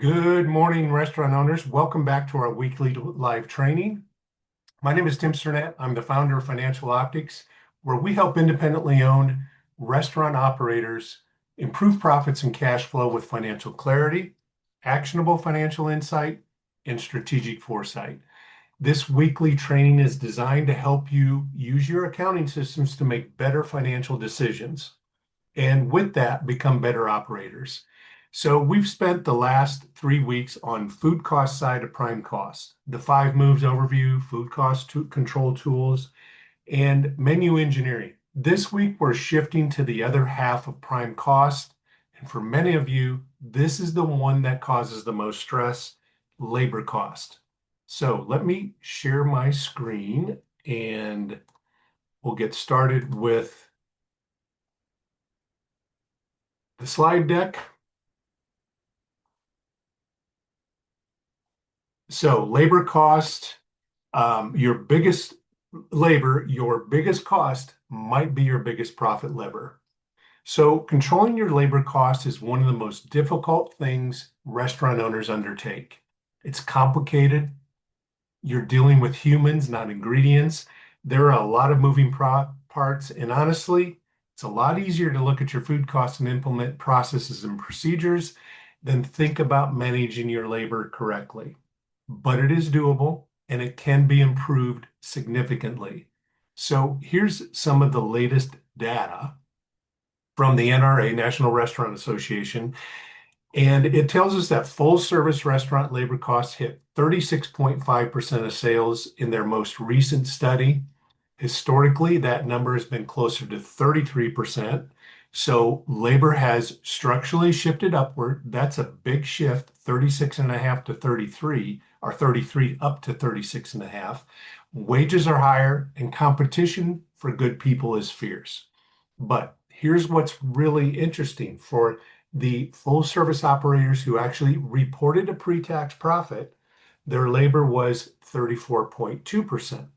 Good morning, restaurant owners. Welcome back to our weekly live training. My name is Tim Cernat. I'm the founder of Financial Optics, where we help independently owned restaurant operators improve profits and cash flow with financial clarity, actionable financial insight, and strategic foresight. This weekly training is designed to help you use your accounting systems to make better financial decisions, and with that, become better operators. So we've spent the last 3 weeks on food cost side of prime cost, the 5 moves overview, food cost control tools, and menu engineering. This week, we're shifting to the other half of prime cost. And for many of you, this is the one that causes the most stress, labor cost. So let me share my screen and we'll get started with the slide deck. So labor cost, your biggest cost might be your biggest profit lever. So controlling your labor cost is one of the most difficult things restaurant owners undertake. It's complicated. You're dealing with humans, not ingredients. There are a lot of moving parts, and honestly, it's a lot easier to look at your food costs and implement processes and procedures than think about managing your labor correctly. But it is doable and it can be improved significantly. So here's some of the latest data from the NRA, National Restaurant Association, and it tells us that full service restaurant labor costs hit 36.5% of sales in their most recent study. Historically, that number has been closer to 33%. So labor has structurally shifted upward. That's a big shift, 36 and a half to 33, or 33 up to 36 and a half. Wages are higher and competition for good people is fierce. But here's what's really interesting for the full service operators who actually reported a pre-tax profit, their labor was 34.2%.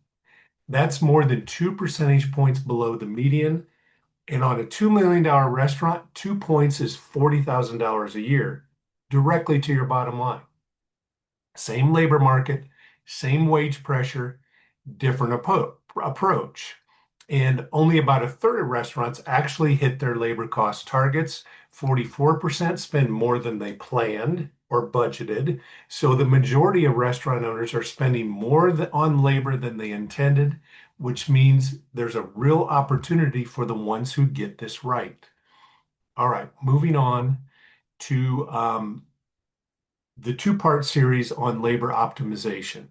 That's more than 2 percentage points below the median. And on a $2 million restaurant, 2 points is $40,000 a year directly to your bottom line. Same labor market, same wage pressure, different approach. And only about a third of restaurants actually hit their labor cost targets. 44% spend more than they planned or budgeted. So the majority of restaurant owners are spending more on labor than they intended, which means there's a real opportunity for the ones who get this right. All right, moving on to the two-part series on labor optimization.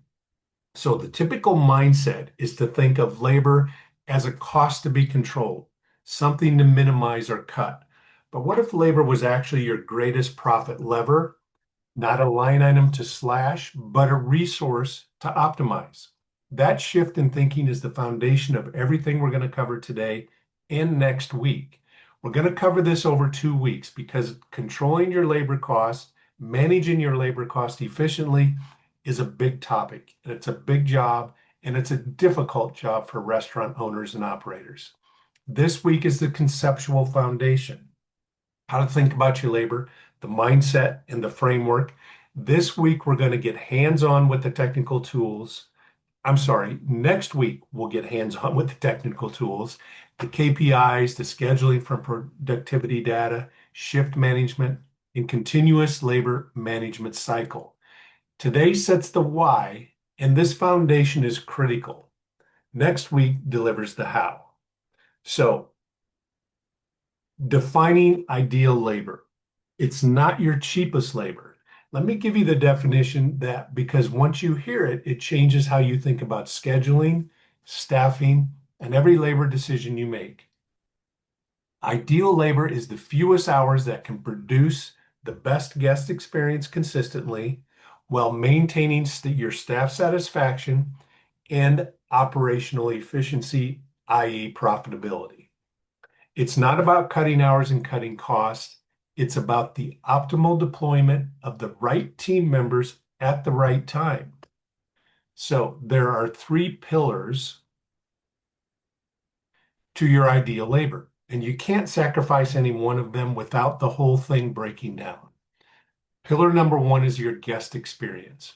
So the typical mindset is to think of labor as a cost to be controlled, something to minimize or cut. But what if labor was actually your greatest profit lever, not a line item to slash, but a resource to optimize? That shift in thinking is the foundation of everything we're going to cover today and next week. We're going to cover this over 2 weeks because controlling your labor costs, managing your labor cost efficiently is a big topic. It's a big job and it's a difficult job for restaurant owners and operators. This week is the conceptual foundation, how to think about your labor, the mindset, and the framework. This week, we're going to get hands-on with the technical tools. I'm sorry, next week, we'll get hands-on with the technical tools, the KPIs, the scheduling from productivity data, shift management, and continuous labor management cycle. Today sets the why, and this foundation is critical. Next week delivers the how. So, defining ideal labor. It's not your cheapest labor. Let me give you the definition that because once you hear it, it changes how you think about scheduling, staffing, and every labor decision you make. Ideal labor is the fewest hours that can produce the best guest experience consistently while maintaining your staff satisfaction and operational efficiency, i.e., profitability. It's not about cutting hours and cutting costs. It's about the optimal deployment of the right team members at the right time. So there are 3 pillars to your ideal labor, and you can't sacrifice any one of them without the whole thing breaking down. Pillar number one is your guest experience.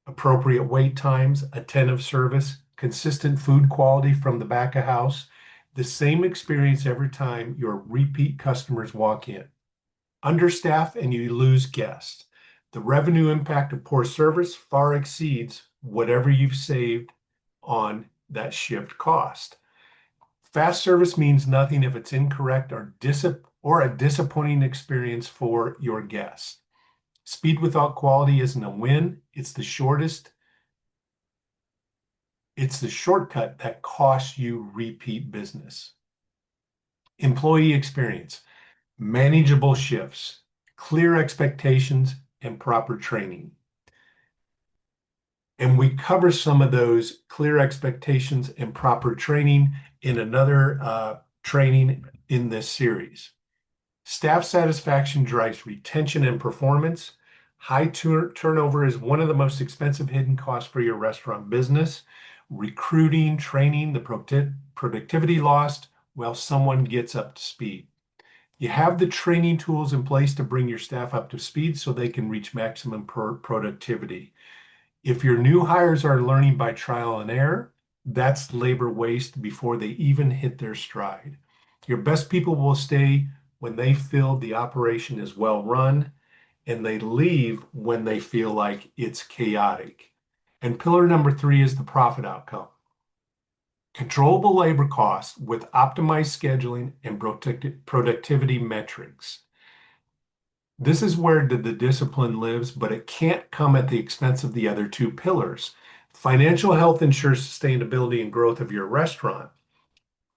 Appropriate wait times, attentive service, consistent food quality from the back of house, the same experience every time your repeat customers walk in. Understaff and you lose guests. The revenue impact of poor service far exceeds whatever you've saved on that shift cost. Fast service means nothing if it's incorrect or a disappointing experience for your guests. Speed without quality isn't a win. It's the shortcut that costs you repeat business. Employee experience, manageable shifts, clear expectations, and proper training. And we cover some of those clear expectations and proper training in another training in this series. Staff satisfaction drives retention and performance. High turnover is one of the most expensive hidden costs for your restaurant business. Recruiting, training, the productivity lost while someone gets up to speed. You have the training tools in place to bring your staff up to speed so they can reach maximum productivity. If your new hires are learning by trial and error, that's labor waste before they even hit their stride. Your best people will stay when they feel the operation is well run, and they leave when they feel like it's chaotic. And pillar number three is the profit outcome. Controllable labor costs with optimized scheduling and productivity metrics. This is where the discipline lives, but it can't come at the expense of the other two pillars. Financial health ensures sustainability and growth of your restaurant.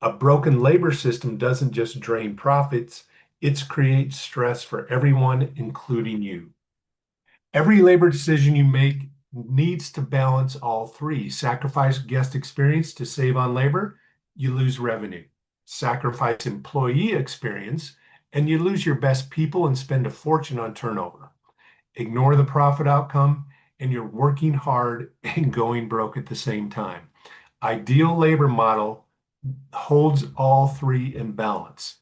A broken labor system doesn't just drain profits, it creates stress for everyone, including you. Every labor decision you make needs to balance all three. Sacrifice guest experience to save on labor, you lose revenue. Sacrifice employee experience, and you lose your best people and spend a fortune on turnover. Ignore the profit outcome, and you're working hard and going broke at the same time. Ideal labor model holds all three in balance.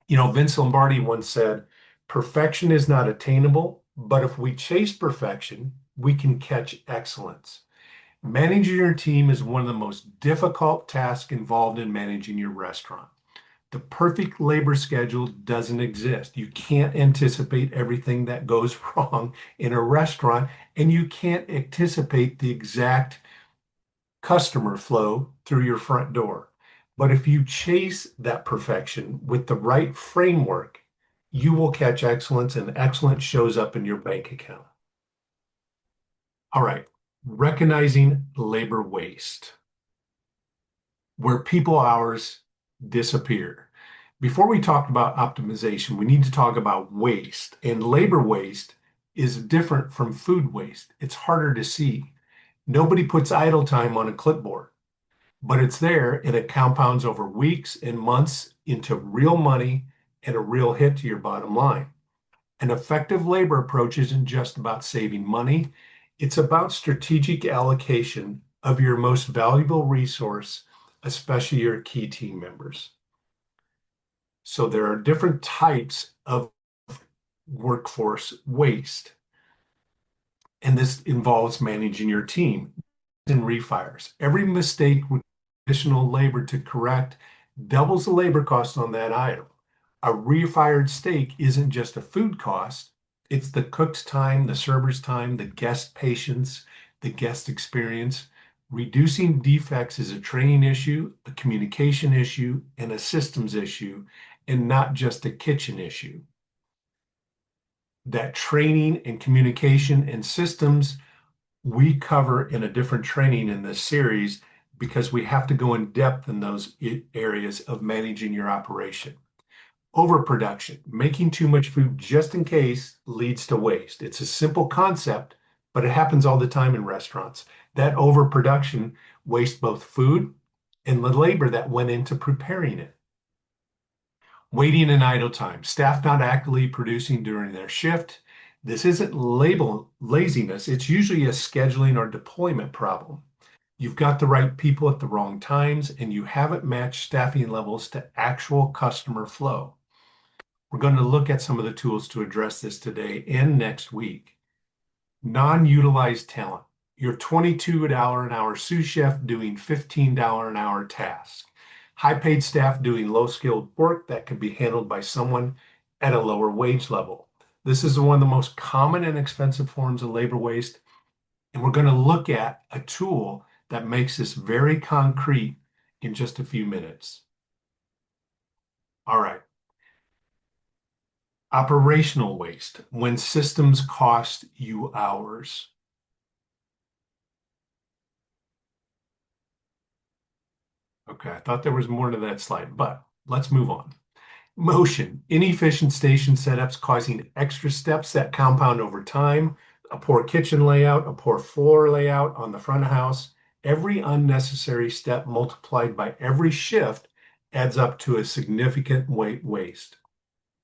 Vince Lombardi once said, perfection is not attainable, but if we chase perfection, we can catch excellence. Managing your team is one of the most difficult tasks involved in managing your restaurant. The perfect labor schedule doesn't exist. You can't anticipate everything that goes wrong in a restaurant, and you can't anticipate the exact customer flow through your front door. But if you chase that perfection with the right framework, you will catch excellence, and excellence shows up in your bank account. All right, recognizing labor waste, where people hours disappear. Before we talk about optimization, we need to talk about waste. And labor waste is different from food waste. It's harder to see. Nobody puts idle time on a clipboard, but it's there and it compounds over weeks and months into real money and a real hit to your bottom line. An effective labor approach isn't just about saving money, it's about strategic allocation of your most valuable resource, especially your key team members. So there are different types of workforce waste, and this involves managing your team and refires. Every mistake with additional labor to correct doubles the labor cost on that item. A refired steak isn't just a food cost, it's the cook's time, the server's time, the guest patience, the guest experience. Reducing defects is a training issue, a communication issue, and a systems issue, and not just a kitchen issue. That training and communication and systems we cover in a different training in this series because we have to go in depth in those areas of managing your operation. Overproduction, making too much food just in case leads to waste. It's a simple concept, but it happens all the time in restaurants. That overproduction wastes both food and the labor that went into preparing it. Waiting and idle time, staff not actively producing during their shift. This isn't laziness, it's usually a scheduling or deployment problem. You've got the right people at the wrong times, and you haven't matched staffing levels to actual customer flow. We're going to look at some of the tools to address this today and next week. Non-utilized talent. Your $22 an hour sous chef doing $15 an hour tasks. High-paid staff doing low-skilled work that could be handled by someone at a lower wage level. This is one of the most common and expensive forms of labor waste, and we're going to look at a tool that makes this very concrete in just a few minutes. All right. Operational waste, when systems cost you hours. Okay, I thought there was more to that slide, but let's move on. Motion, inefficient station setups causing extra steps that compound over time, a poor kitchen layout, a poor floor layout on the front of house. Every unnecessary step multiplied by every shift adds up to a significant weight waste.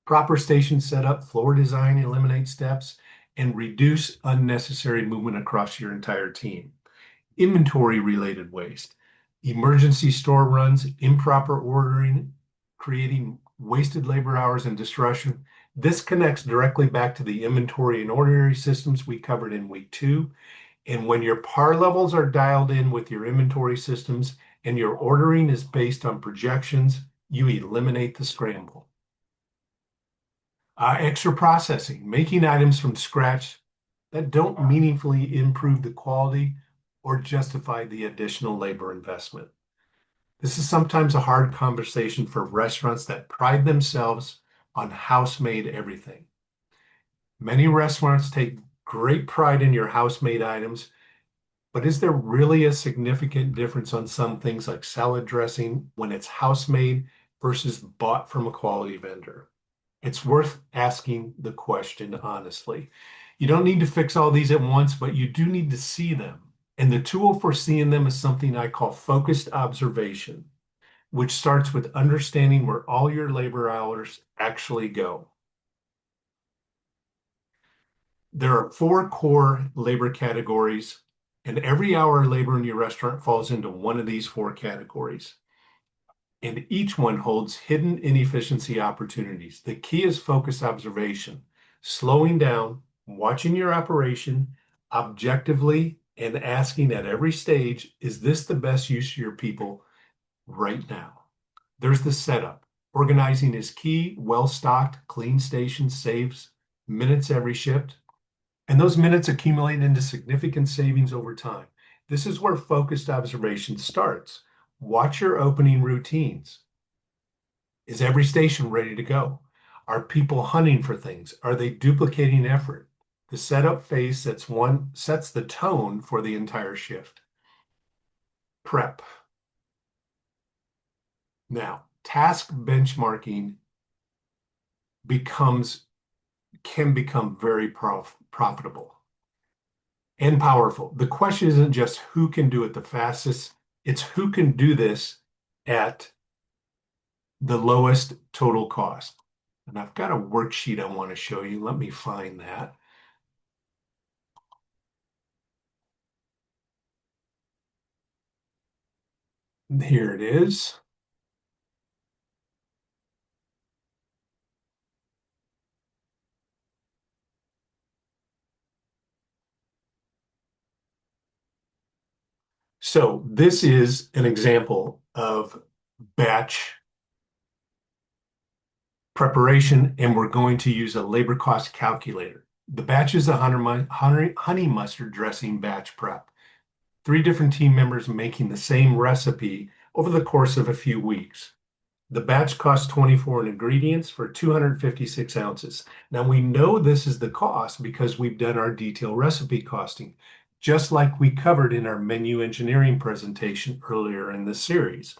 Proper station setup, floor design, eliminate steps, and reduce unnecessary movement across your entire team. Inventory related waste, emergency store runs, improper ordering, creating wasted labor hours and disruption. This connects directly back to the inventory and ordinary systems we covered in week 2. And when your par levels are dialed in with your inventory systems and your ordering is based on projections, you eliminate the scramble. Extra processing, making items from scratch that don't meaningfully improve the quality or justify the additional labor investment. This is sometimes a hard conversation for restaurants that pride themselves on house-made everything. Many restaurants take great pride in your house-made items, but is there really a significant difference on some things like salad dressing when it's house-made versus bought from a quality vendor? It's worth asking the question honestly. You don't need to fix all these at once, but you do need to see them. And the tool for seeing them is something I call focused observation, which starts with understanding where all your labor hours actually go. There are 4 core labor categories, and every hour of labor in your restaurant falls into one of these 4 categories. And each one holds hidden inefficiency opportunities. The key is focused observation, slowing down, watching your operation objectively, and asking at every stage, is this the best use of your people right now? There's the setup. Organizing is key. Well-stocked, clean stations saves minutes every shift, and those minutes accumulate into significant savings over time. This is where focused observation starts. Watch your opening routines. Is every station ready to go? Are people hunting for things? Are they duplicating effort? The setup phase sets the tone for the entire shift. Prep. Now, task benchmarking can become very profitable and powerful. The question isn't just who can do it the fastest, it's who can do this at the lowest total cost. And I've got a worksheet I want to show you. Let me find that. Here it is. So this is an example of batch preparation, and we're going to use a labor cost calculator. The batch is a honey mustard dressing batch prep. 3 different team members making the same recipe over the course of a few weeks. The batch costs 24 ingredients for 256 ounces. Now we know this is the cost because we've done our detailed recipe costing, just like we covered in our menu engineering presentation earlier in the series.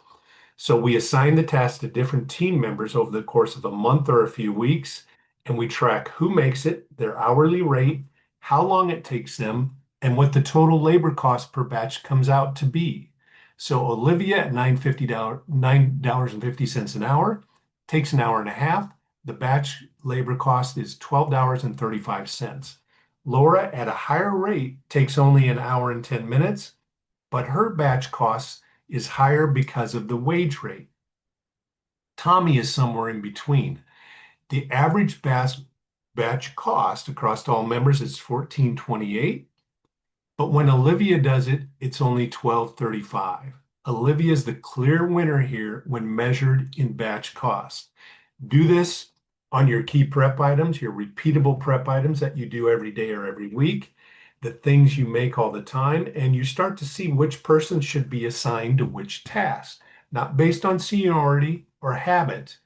So we assign the task to different team members over the course of a month or a few weeks, and we track who makes it, their hourly rate, how long it takes them, and what the total labor cost per batch comes out to be. So Olivia at $9.50 an hour takes an hour and a half. The batch labor cost is $12.35. Laura at a higher rate takes only an hour and 10 minutes, but her batch cost is higher because of the wage rate. Tommy is somewhere in between. The average batch cost across all members is $14.28, but when Olivia does it, it's only $12.35. Olivia is the clear winner here when measured in batch cost. Do this on your key prep items, your repeatable prep items that you do every day or every week, the things you make all the time, and you start to see which person should be assigned to which task, not based on seniority or habit,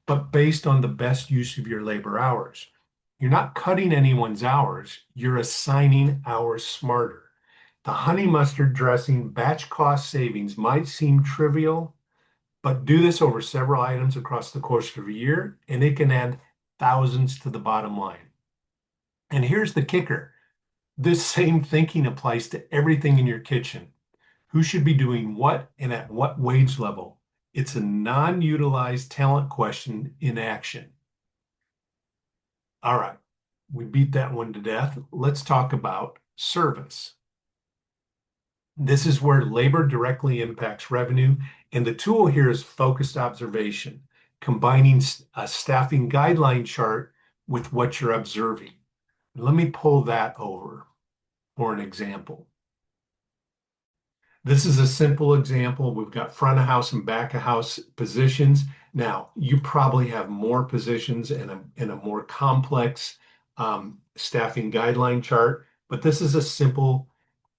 but based on the best use of your labor hours. You're not cutting anyone's hours, you're assigning hours smarter. The honey mustard dressing batch cost savings might seem trivial, but do this over several items across the course of a year, and it can add thousands to the bottom line. And here's the kicker. This same thinking applies to everything in your kitchen. Who should be doing what and at what wage level? It's a non-utilized talent question in action. All right, we beat that one to death. Let's talk about service. This is where labor directly impacts revenue, and the tool here is focused observation, combining a staffing guideline chart with what you're observing. Let me pull that over for an example. This is a simple example. We've got front of house and back of house positions. Now, you probably have more positions and a more complex staffing guideline chart, but this is a simple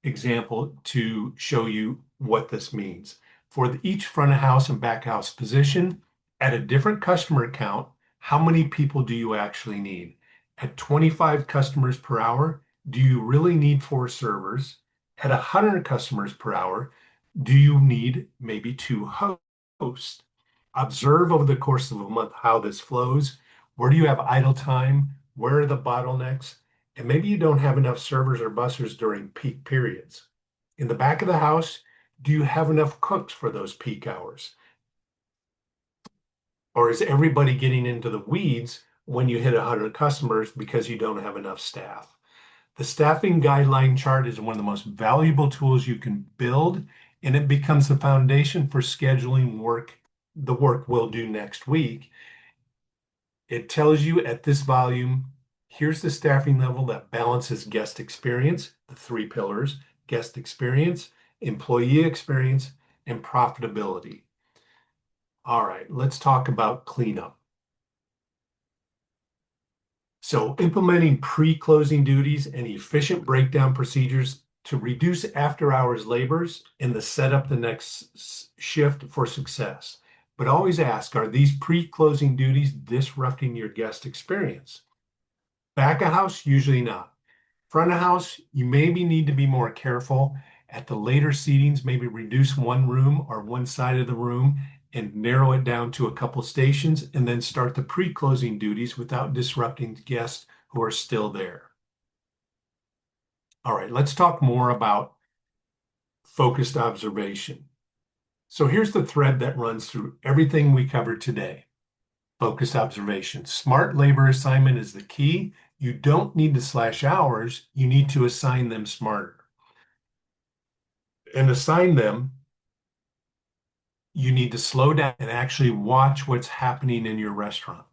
example to show you what this means. For each front of house and back house position, at a different customer count, how many people do you actually need? At 25 customers per hour, do you really need 4 servers? At 100 customers per hour, do you need maybe 2 hosts? Observe over the course of a month how this flows. Where do you have idle time? Where are the bottlenecks? And maybe you don't have enough servers or bussers during peak periods. In the back of the house, do you have enough cooks for those peak hours? Or is everybody getting into the weeds when you hit 100 customers because you don't have enough staff? The staffing guideline chart is one of the most valuable tools you can build, and it becomes the foundation for scheduling the work we'll do next week. It tells you at this volume, here's the staffing level that balances guest experience, the 3 pillars, guest experience, employee experience, and profitability. All right, let's talk about cleanup. So implementing pre-closing duties and efficient breakdown procedures to reduce after-hours labors and to set up the next shift for success. But always ask, are these pre-closing duties disrupting your guest experience? Back of house, usually not. Front of house, you maybe need to be more careful. At the later seatings, maybe reduce one room or one side of the room and narrow it down to a couple stations, and then start the pre-closing duties without disrupting guests who are still there. All right, let's talk more about focused observation. So here's the thread that runs through everything we covered today. Focused observation. Smart labor assignment is the key. You don't need to slash hours. You need to assign them smarter. And assign them, you need to slow down and actually watch what's happening in your restaurant.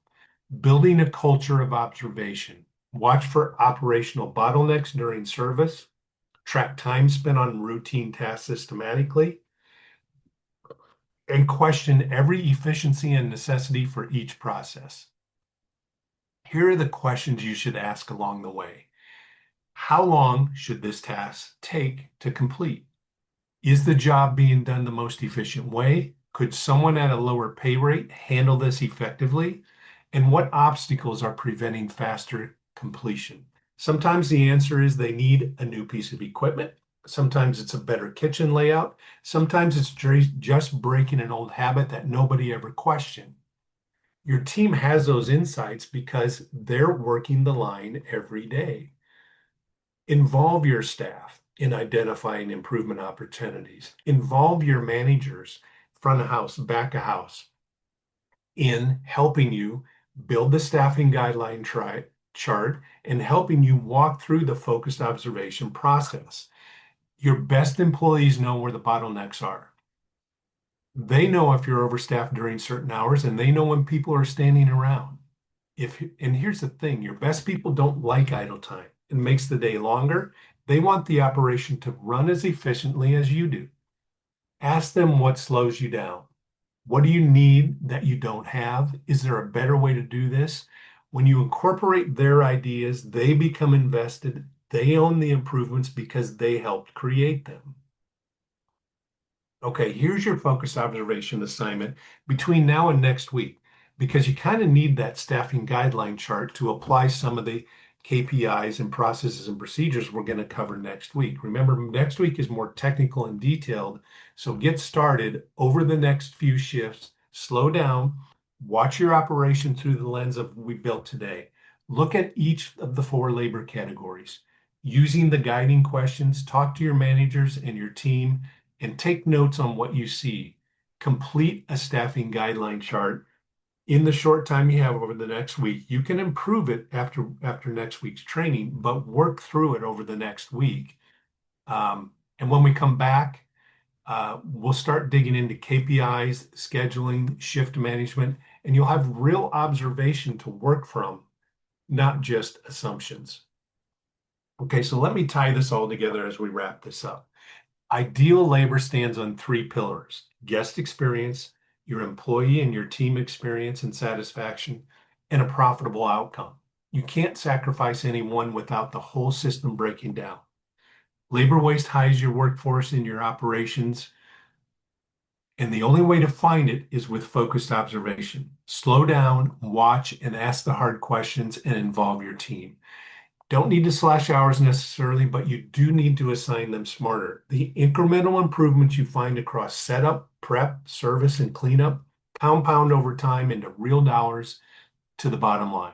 Building a culture of observation. Watch for operational bottlenecks during service. Track time spent on routine tasks systematically. And question every efficiency and necessity for each process. Here are the questions you should ask along the way. How long should this task take to complete? Is the job being done the most efficient way? Could someone at a lower pay rate handle this effectively? And what obstacles are preventing faster completion? Sometimes the answer is they need a new piece of equipment. Sometimes it's a better kitchen layout. Sometimes it's just breaking an old habit that nobody ever questioned. Your team has those insights because they're working the line every day. Involve your staff in identifying improvement opportunities. Involve your managers, front of house, back of house, in helping you build the staffing guideline chart and helping you walk through the focused observation process. Your best employees know where the bottlenecks are. They know if you're overstaffed during certain hours, and they know when people are standing around. And here's the thing, your best people don't like idle time. It makes the day longer. They want the operation to run as efficiently as you do. Ask them what slows you down. What do you need that you don't have? Is there a better way to do this? When you incorporate their ideas, they become invested. They own the improvements because they helped create them. Okay, here's your focus observation assignment between now and next week, because you kind of need that staffing guideline chart to apply some of the KPIs and processes and procedures we're going to cover next week. Remember, next week is more technical and detailed, so get started over the next few shifts, slow down, watch your operation through the lens of what we built today. Look at each of the four labor categories. Using the guiding questions, talk to your managers and your team and take notes on what you see. Complete a staffing guideline chart in the short time you have over the next week. You can improve it after next week's training, but work through it over the next week. And when we come back, we'll start digging into KPIs, scheduling, shift management, and you'll have real observation to work from, not just assumptions. Okay, so let me tie this all together as we wrap this up. Ideal labor stands on three pillars: guest experience, your employee and your team experience and satisfaction, and a profitable outcome. You can't sacrifice any one without the whole system breaking down. Labor waste hides your workforce in your operations, and the only way to find it is with focused observation. Slow down, watch, and ask the hard questions and involve your team. Don't need to slash hours necessarily, but you do need to assign them smarter. The incremental improvements you find across setup, prep, service, and cleanup compound over time into real dollars to the bottom line.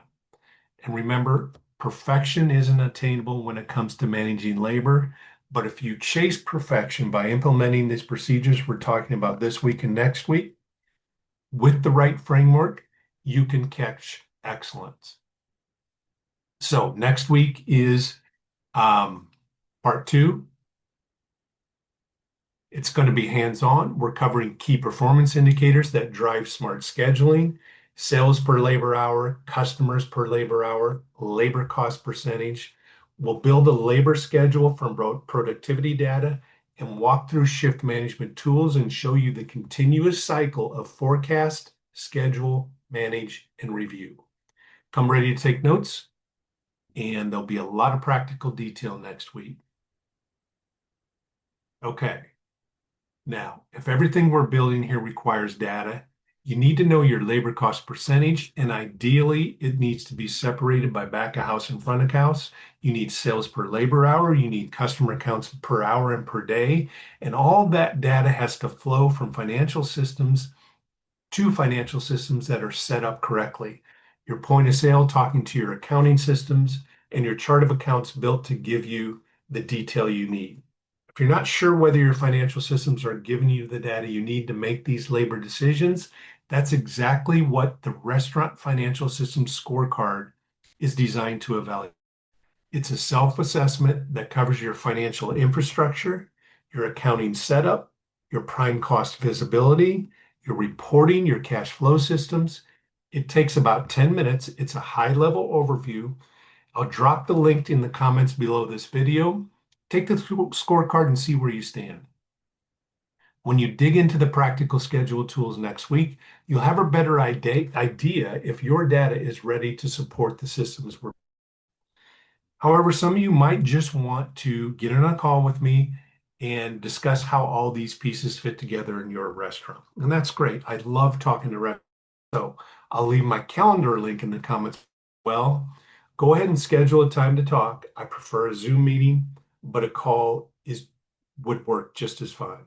And remember, perfection isn't attainable when it comes to managing labor. But if you chase perfection by implementing these procedures we're talking about this week and next week with the right framework, you can catch excellence. So next week is part two. It's going to be hands-on. We're covering key performance indicators that drive smart scheduling, sales per labor hour, customers per labor hour, labor cost percentage. We'll build a labor schedule from productivity data and walk through shift management tools and show you the continuous cycle of forecast, schedule, manage, and review. Come ready to take notes, and there'll be a lot of practical detail next week. Okay. Now, if everything we're building here requires data, you need to know your labor cost percentage, and ideally, it needs to be separated by back of house and front of house. You need sales per labor hour, you need customer accounts per hour and per day, and all that data has to flow from financial systems to financial systems that are set up correctly. Your point of sale talking to your accounting systems, and your chart of accounts built to give you the detail you need. If you're not sure whether your financial systems are giving you the data you need to make these labor decisions, that's exactly what the Restaurant Financial Systems Scorecard is designed to evaluate. It's a self-assessment that covers your financial infrastructure, your accounting setup, your prime cost visibility, your reporting, your cash flow systems. It takes about 10 minutes. It's a high-level overview. I'll drop the link in the comments below this video. Take the scorecard and see where you stand. When you dig into the practical schedule tools next week, you'll have a better idea if your data is ready to support the systems we're. However, some of you might just want to get on a call with me and discuss how all these pieces fit together in your restaurant. And that's great. I love talking to restaurants. So I'll leave my calendar link in the comments. Well, go ahead and schedule a time to talk. I prefer a Zoom meeting, but a call would work just as fine.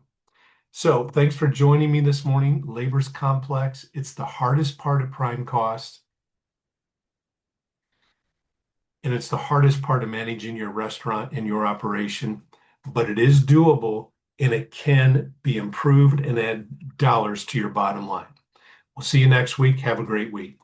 So thanks for joining me this morning. Labor's complex. It's the hardest part of prime cost. And it's the hardest part of managing your restaurant and your operation, but it is doable and it can be improved and add dollars to your bottom line. We'll see you next week. Have a great week.